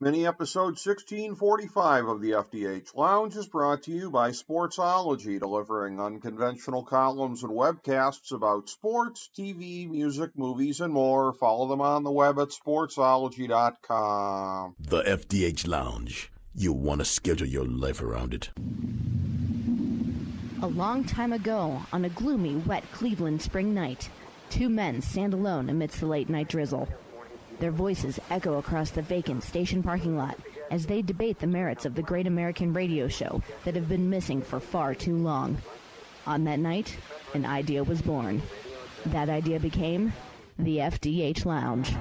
Mini episode 1645 of the FDH Lounge is brought to you by Sportsology, delivering unconventional columns and webcasts about sports, TV, music, movies, and more. Follow them on the web at sportsology.com. The FDH Lounge. You want to schedule your life around it. A long time ago, on a gloomy, wet Cleveland spring night, two men stand alone amidst the late-night drizzle. Their voices echo across the vacant station parking lot as they debate the merits of the great American radio show that have been missing for far too long. On that night, an idea was born. That idea became the FDH Lounge.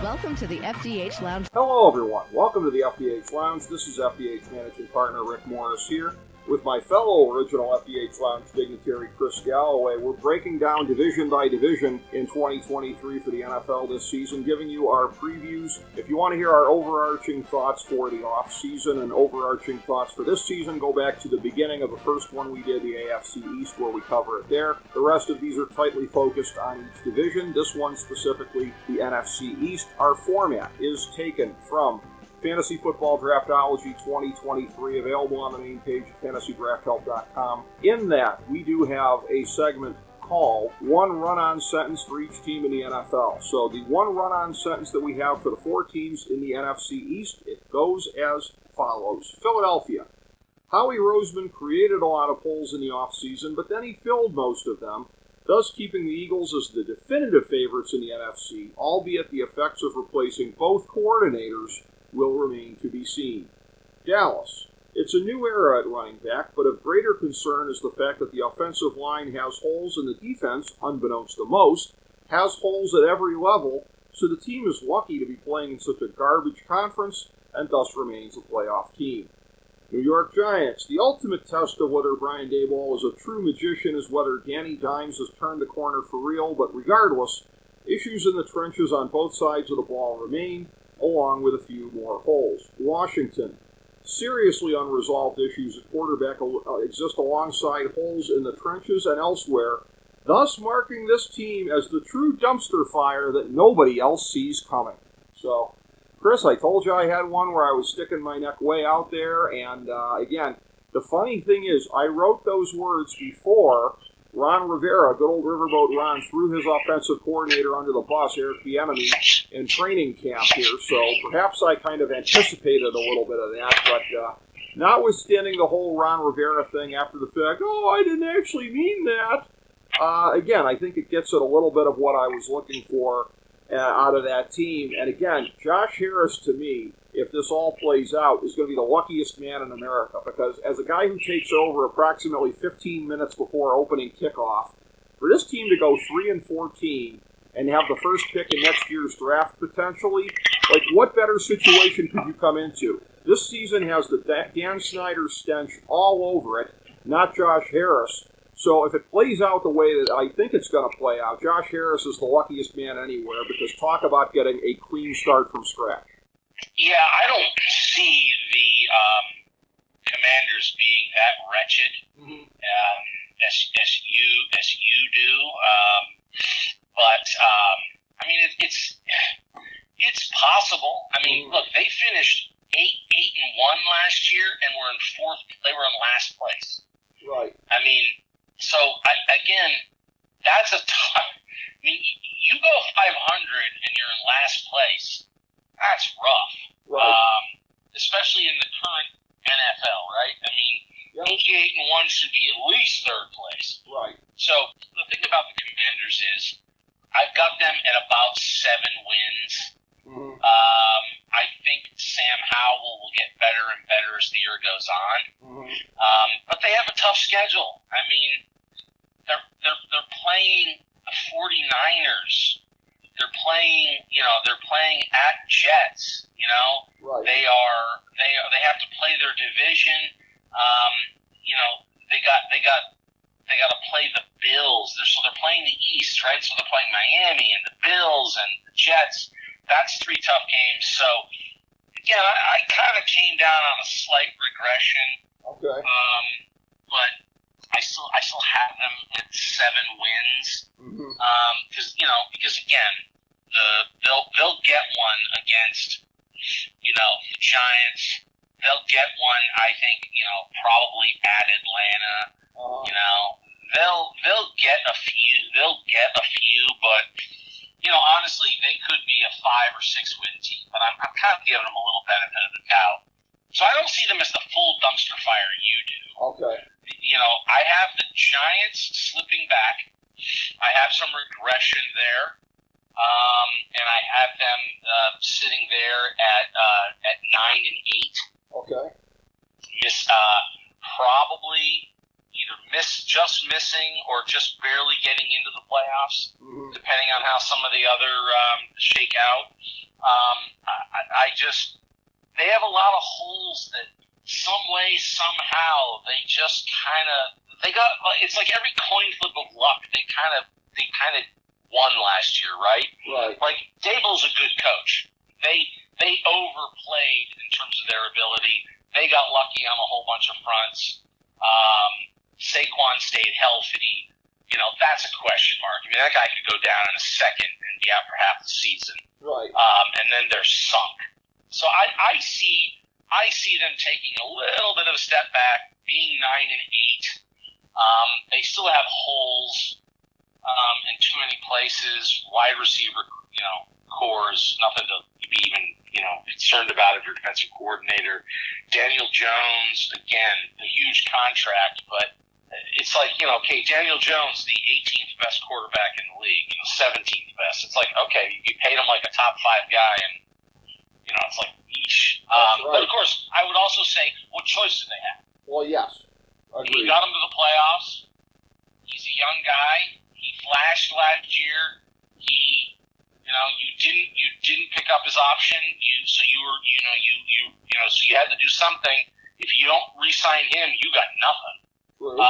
Welcome to the FDH Lounge. Hello, everyone. Welcome to the FDH Lounge. This is FDH Managing Partner Rick Morris here with my fellow original FDH Lounge dignitary, Chris Galloway. We're breaking down division by division in 2023 for the NFL this season, giving you our previews. If you want to hear our overarching thoughts for the offseason and overarching thoughts for this season, go back to the beginning of the first one we did, the AFC East, where we cover it there. The rest of these are tightly focused on each division. This one specifically, the NFC East. Our format is taken from Fantasy Football Draftology 2023, available on the main page at fantasydrafthelp.com. In that, we do have a segment called One Run-On Sentence for each team in the NFL. So the one run-on sentence that we have for the four teams in the NFC East, it goes as follows. Philadelphia. Howie Roseman created a lot of holes in the offseason, but then he filled most of them, thus keeping the Eagles as the definitive favorites in the NFC, albeit the effects of replacing both coordinators will remain to be seen. Dallas. It's a new era at running back, but of greater concern is the fact that the offensive line has holes and the defense, unbeknownst to most, has holes at every level, so the team is lucky to be playing in such a garbage conference and thus remains a playoff team. New York Giants. The ultimate test of whether Brian Daboll is a true magician is whether Danny Dimes has turned the corner for real, but regardless, issues in the trenches on both sides of the ball remain, along with a few more holes. Washington. Seriously unresolved issues at quarterback exist alongside holes in the trenches and elsewhere, thus marking this team as the true dumpster fire that nobody else sees coming. So, Chris, I told you I had one where I was sticking my neck way out there, and again, the funny thing is, I wrote those words before Ron Rivera, good old Riverboat Ron, threw his offensive coordinator under the bus, Eric Bieniemy, in training camp here. So perhaps I kind of anticipated a little bit of that. But notwithstanding the whole Ron Rivera thing after the fact, I didn't actually mean that. Again, I think it gets at a little bit of what I was looking for out of that team. And again, Josh Harris, to me, if this all plays out, is going to be the luckiest man in America, because as a guy who takes over approximately 15 minutes before opening kickoff, for this team to go 3-14 and have the first pick in next year's draft potentially, like, what better situation could you come into? This season has the Dan Snyder stench all over it, not Josh Harris. So if it plays out the way that I think it's going to play out, Josh Harris is the luckiest man anywhere, because talk about getting a clean start from scratch. Yeah, I don't see the Commanders being that wretched as you do. But I mean, it's possible. I mean, look, they finished 8-1 last year and were in fourth. They were in last place. Right. I mean, so again, that's a tough. I mean, you go 500 and you're in last place. That's rough, right. Especially in the current NFL, right? I mean, 8-1 should be at least third place. Right. So the thing about the Commanders is I've got them at about 7 wins. Mm-hmm. I think Sam Howell will get better and better as the year goes on. Mm-hmm. But they have a tough schedule. I mean, they're playing the 49ers. They're playing at Jets. Right. They have to play their division. They got to play the Bills. They're playing the East, right? So they're playing Miami and the Bills and the Jets. That's 3 tough games. So again, I kind of came down on a slight regression. Okay. But still have them at 7 wins. Because again, they'll get one against, the Giants. They'll get one, I think, probably at Atlanta. They'll get a few. But honestly, they could be a 5 or 6 win team. But I'm kind of giving them a little benefit of the doubt. So I don't see them as the full dumpster fire you do. Okay. I have the Giants slipping back. I have some regression there. And I have them sitting there at 9-8. Okay. Probably either missing or just barely getting into the playoffs, depending on how some of the other shake out. They have a lot of holes that some way, somehow, they just it's like every coin flip of luck, they kind of won last year, right? Right. Like, Dable's a good coach. They overplayed in terms of their ability. They got lucky on a whole bunch of fronts. Saquon stayed healthy. That's a question mark. I mean, that guy could go down in a second and be out for half the season. Right. And then they're sunk. So I see them taking a little bit of a step back, being 9-8. They still have holes in too many places. Wide receiver, cores, nothing to be even, concerned about if you're defensive coordinator. Daniel Jones, again, a huge contract, but it's like, okay, Daniel Jones, the 18th best quarterback in the league, 17th best. It's like, okay, you paid him like a top 5 guy, and it's like, yeesh. Right. But of course, I would also say, what choice do they have? Well, yes. Agreed. He got him to the playoffs. He's a young guy. He flashed last year. You didn't pick up his option. So you had to do something. If you don't re-sign him, you got nothing. Right.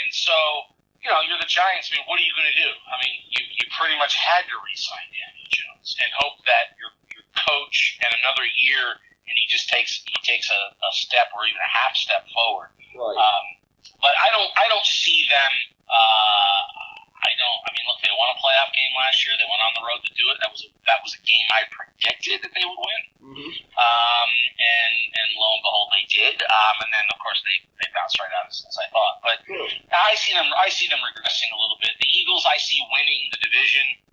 And so, you're the Giants. I mean, what are you going to do? I mean, you pretty much had to re-sign Daniel Jones and hope that your coach and another year, and he takes a step or even a half step forward. Right. But I don't see them. Look, they won a playoff game last year. They went on the road to do it. That was a game I predicted that they would win. And lo and behold, they did. And then of course they bounced right out as I thought. But I see them regressing a little bit. The Eagles, I see winning the division.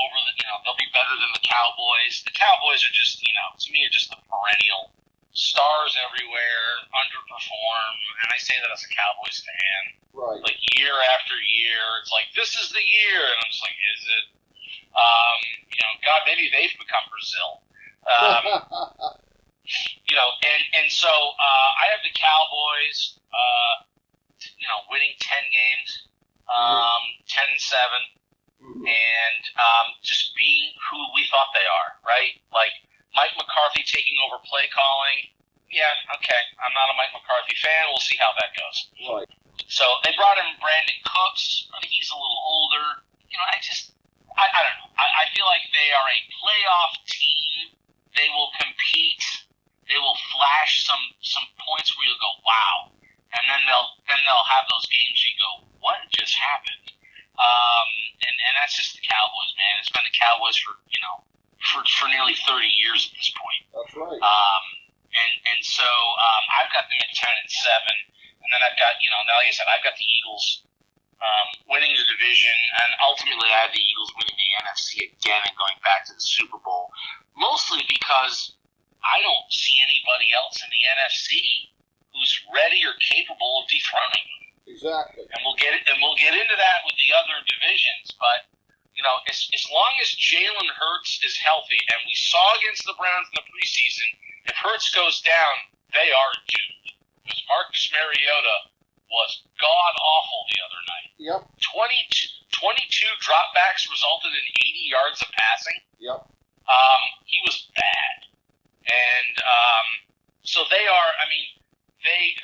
Over they'll be better than the Cowboys. The Cowboys are just, to me, are just the perennial stars everywhere, underperform, and I say that as a Cowboys fan. Right. Like, year after year, it's like, this is the year, and I'm just like, is it? God, maybe they've become Brazil. So I have the Cowboys, winning 10 games, 10-7. And just being who we thought they are, right? Like, Mike McCarthy taking over play calling. Yeah, okay. I'm not a Mike McCarthy fan. We'll see how that goes. Right. So they brought in Brandon Cooks. I think he's a little older. I don't know. I feel like they are a playoff team. They will compete. They will flash some points where you'll go, wow. And then they'll have those games where you go, what just happened? And that's just the Cowboys, man. It's been the Cowboys for nearly 30 years at this point. That's right. And so I've got them at 10-7, and then I've got, like I said, I've got the Eagles winning the division, and ultimately I have the Eagles winning the NFC again and going back to the Super Bowl, mostly because I don't see anybody else in the NFC who's ready or capable of dethroning them. Exactly. And we'll get into that with the other divisions, but as long as Jalen Hurts is healthy, and we saw against the Browns in the preseason, if Hurts goes down, they are doomed. Because Marcus Mariota was god-awful the other night. Yep. 22 dropbacks resulted in 80 yards of passing. Yep. He was bad. And so they are,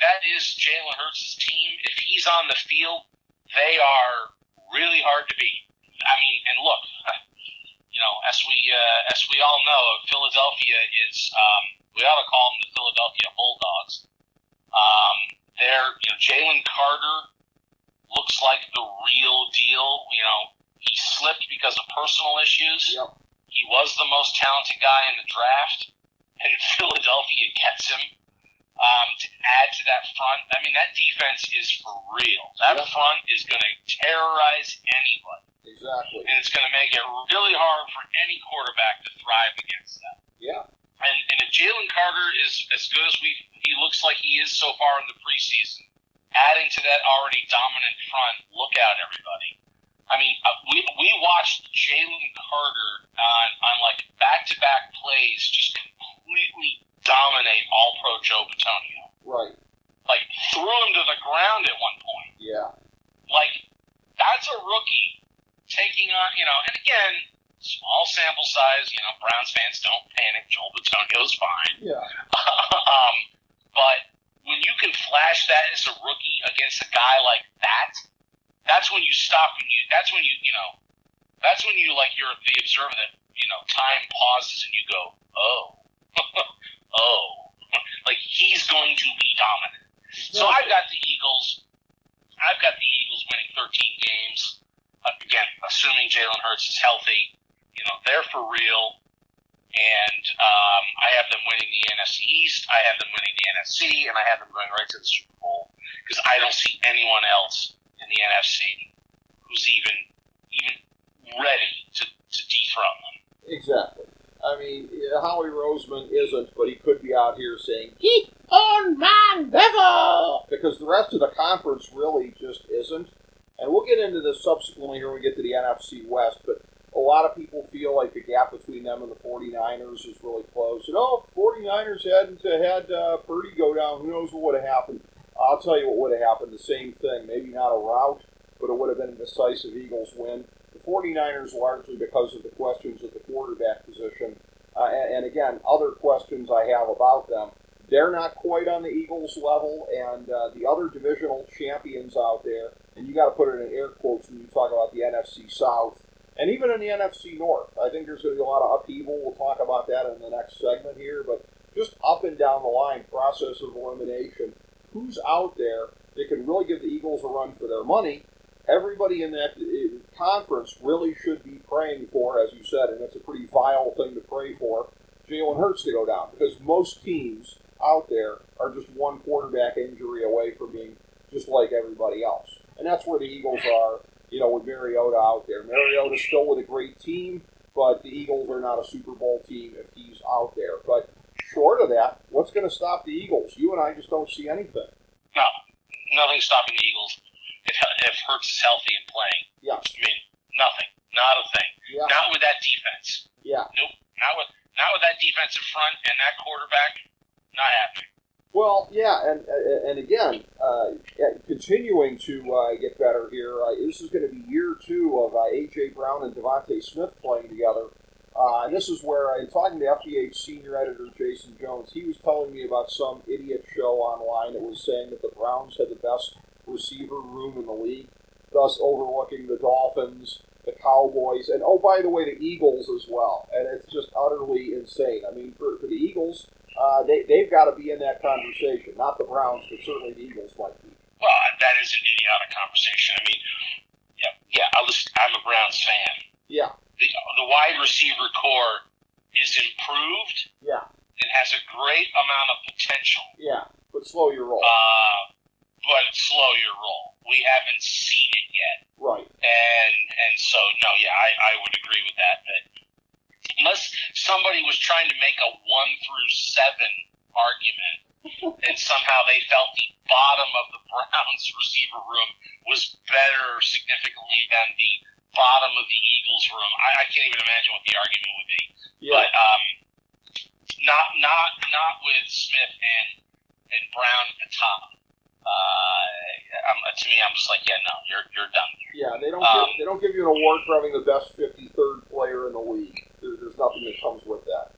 that is Jalen Hurts' team. If he's on the field, they are really hard to beat. And look, as we all know, Philadelphia is, we ought to call them the Philadelphia Bulldogs. Jalen Carter looks like the real deal. He slipped because of personal issues. Yep. He was the most talented guy in the draft, and Philadelphia gets him. To add to that front, I mean, that defense is for real. That front is going to terrorize anybody. Exactly. And it's going to make it really hard for any quarterback to thrive against them. Yeah. And if Jalen Carter is as good as he looks like he is so far in the preseason, adding to that already dominant front, look out, everybody. I mean, we watched Jalen Carter on like back-to-back plays just completely dominate All-Pro Joe Bitonio. Right. Like, threw him to the ground at one point. Yeah. Like, that's a rookie taking on, and again, small sample size, Browns fans don't panic. Joel Bitonio's fine. Yeah. But when you can flash that as a rookie against a guy like that, that's when you stop that's when you like, you're the observer that, time pauses and you go, oh. Oh, like he's going to be dominant. So I've got the Eagles winning 13 games. Again, assuming Jalen Hurts is healthy, they're for real. And I have them winning the NFC East. I have them winning the NFC, and I have them going right to the Super Bowl because I don't see anyone else in the NFC who's even ready to dethrone them. Exactly. I mean, Howie Roseman isn't, but he could be out here saying, "Keep on my level!" Because the rest of the conference really just isn't. And we'll get into this subsequently here when we get to the NFC West, but a lot of people feel like the gap between them and the 49ers is really close. And, 49ers hadn't had Purdy go down. Who knows what would have happened? I'll tell you what would have happened. The same thing. Maybe not a rout, but it would have been a decisive Eagles win. The 49ers largely because of the questions at the quarterback position. And again, other questions I have about them. They're not quite on the Eagles level, and the other divisional champions out there, and you got to put it in air quotes when you talk about the NFC South, and even in the NFC North. I think there's going to be a lot of upheaval. We'll talk about that in the next segment here, but just up and down the line, process of elimination. Who's out there that can really give the Eagles a run for their money? Everybody in that conference really should be praying for, as you said, and it's a pretty vile thing to pray for, Jalen Hurts to go down, because most teams out there are just one quarterback injury away from being just like everybody else. And that's where the Eagles are, with Mariota out there. Mariota's still with a great team, but the Eagles are not a Super Bowl team if he's out there. But short of that, what's going to stop the Eagles? You and I just don't see anything. No, nothing's stopping the Eagles if Hurts is healthy and playing. Yeah. I mean, nothing. Not a thing. Yeah. Not with that defense. Yeah. Nope. Not with that defensive front and that quarterback. Not happening. Well, yeah, and again, continuing to get better here. This is going to be year 2 of A.J. Brown and Devontae Smith playing together. And this is where, in talking to FDH senior editor Jason Jones, he was telling me about some idiot show online that was saying that the Browns had the best receiver room in the league, thus overlooking the Dolphins, the Cowboys, and, by the way, the Eagles as well. And it's just utterly insane. I mean, for the Eagles, they've got to be in that conversation. Not the Browns, but certainly the Eagles might be. Well, that is an idiotic conversation. I mean, I'm a Browns fan. Yeah. The wide receiver core is improved. Yeah. It has a great amount of potential. Yeah, but slow your roll. But slow your roll. We haven't seen it yet. Right. And so, no, yeah, I would agree with that. That unless somebody was trying to make a 1 through 7 argument and somehow they felt the bottom of the Browns receiver room was better significantly than the bottom of the Eagles room, I can't even imagine what the argument would be. Yeah. But not with Smith and Brown at the top. To me, I'm just like, yeah, no, you're done. Yeah, they don't give you an award for having the best 53rd player in the league. There's nothing that comes with that.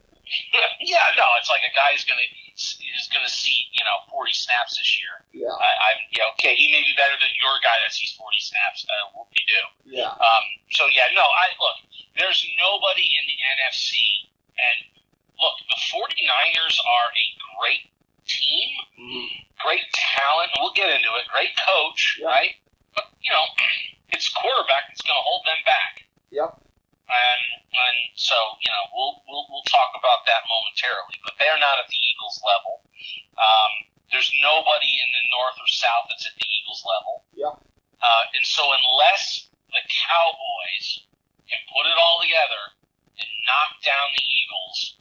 Yeah, no, it's like a guy who's gonna see 40 snaps this year. Yeah. Okay, he may be better than your guy that sees 40 snaps. Whoop-de-doo. Yeah. Look, there's nobody in the NFC, and look, the 49ers are a great team. team, great talent, and we'll get into it, great coach, right? But, it's quarterback that's going to hold them back. Yep. And so, we'll talk about that momentarily, but they're not at the Eagles level. There's nobody in the North or South that's at the Eagles level. Yeah. And so unless the Cowboys can put it all together and knock down the Eagles,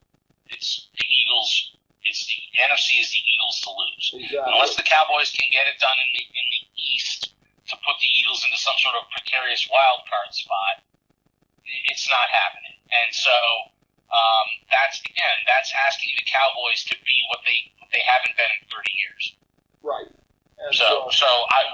it's the NFC is the Eagles to lose. Exactly. Unless the Cowboys can get it done in the East to put the Eagles into some sort of precarious wild card spot, it's not happening. And so that's asking the Cowboys to be what they haven't been in 30 years. Right. And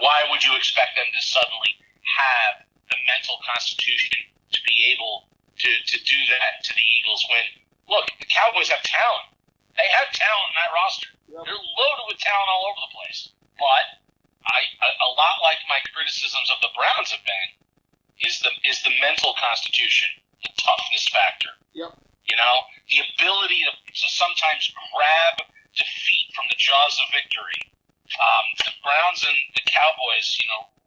why would you expect them to suddenly have the mental constitution to be able to do that to the Eagles when, look, the Cowboys have talent. They have talent in that roster. Yep. They're loaded with talent all over the place. But a lot like my criticisms of the Browns have been, is the mental constitution, the toughness factor. Yep. The ability to sometimes grab defeat from the jaws of victory. The Browns and the Cowboys,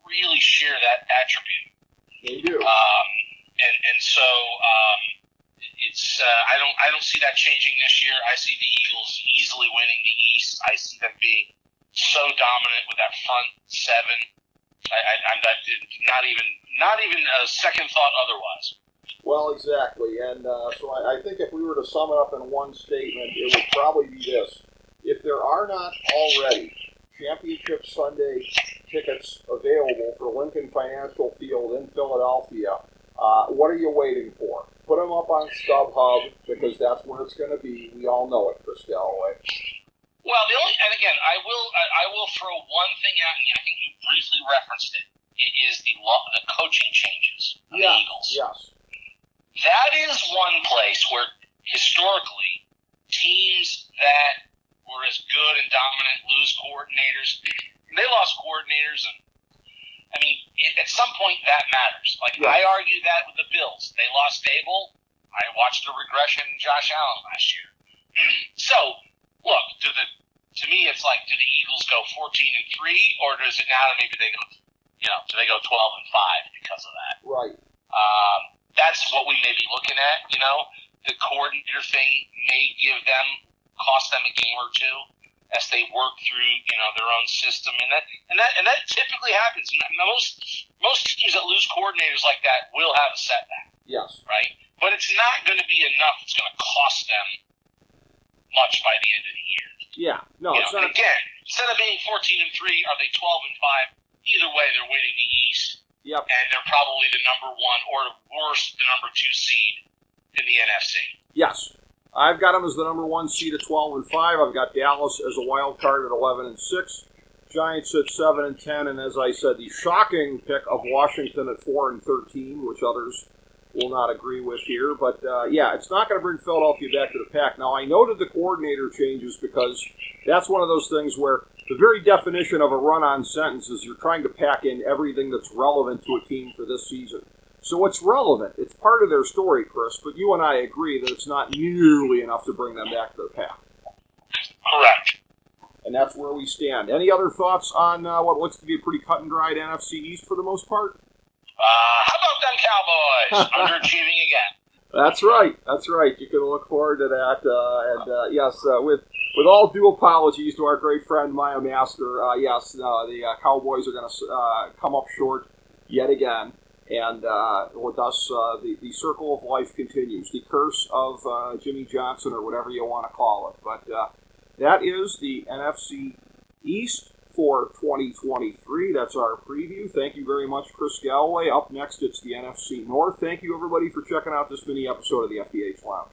really share that attribute. They do. And so it's I don't see that changing this year. I see the Eagles easily winning the East. I see them being so dominant with that front seven. I'm not even a second thought otherwise. Well, exactly, and so I think if we were to sum it up in one statement, it would probably be this: if there are not already Championship Sunday tickets available for Lincoln Financial Field in Philadelphia, what are you waiting for? Put them up on StubHub, because that's where it's going to be. We all know it, Chris Galloway. Well, I will throw one thing out, and I think you briefly referenced it. It is the coaching changes on the Eagles. Yes. That is one place where historically teams that were as good and dominant lose coordinators. They lost coordinators, and at some point that matters. I argue that with the Bills. They lost Dable. I watched a regression in Josh Allen last year. So, look, to me, it's like, do the Eagles go 14-3, or does it now maybe they go, do they go 12-5 because of that? Right. That's what we may be looking at. The coordinator thing may cost them a game or two as they work through, their own system, and that typically happens. Most teams that lose coordinators like that will have a setback. Yes. Right? But it's not going to be enough. It's going to cost them much by the end of the year. Yeah. No, it's not. Again, instead of being 14-3, are they 12-5? Either way, they're winning the East. Yep. And they're probably the number 1 or worse, the number 2 seed in the NFC. Yes. I've got them as the number 1 seed at 12-5. I've got Dallas as a wild card at 11-6. Giants at 7-10, and as I said, the shocking pick of Washington at 4-13, which others will not agree with here. But it's not going to bring Philadelphia back to the pack. Now, I noted the coordinator changes because that's one of those things where the very definition of a run-on sentence is you're trying to pack in everything that's relevant to a team for this season. So it's relevant. It's part of their story, Chris, but you and I agree that it's not nearly enough to bring them back to the pack. Correct. And that's where we stand. Any other thoughts on what looks to be a pretty cut-and-dried NFC East for the most part? How about them Cowboys? Underachieving again. That's right. You can look forward to that. Yes, with all due apologies to our great friend Maya Master, the Cowboys are going to come up short yet again. And with us, the circle of life continues. The curse of Jimmy Johnson, or whatever you want to call it. But that is the NFC East for 2023. That's our preview. Thank you very much, Chris Galloway. Up next, it's the NFC North. Thank you, everybody, for checking out this mini episode of the FDH Lounge.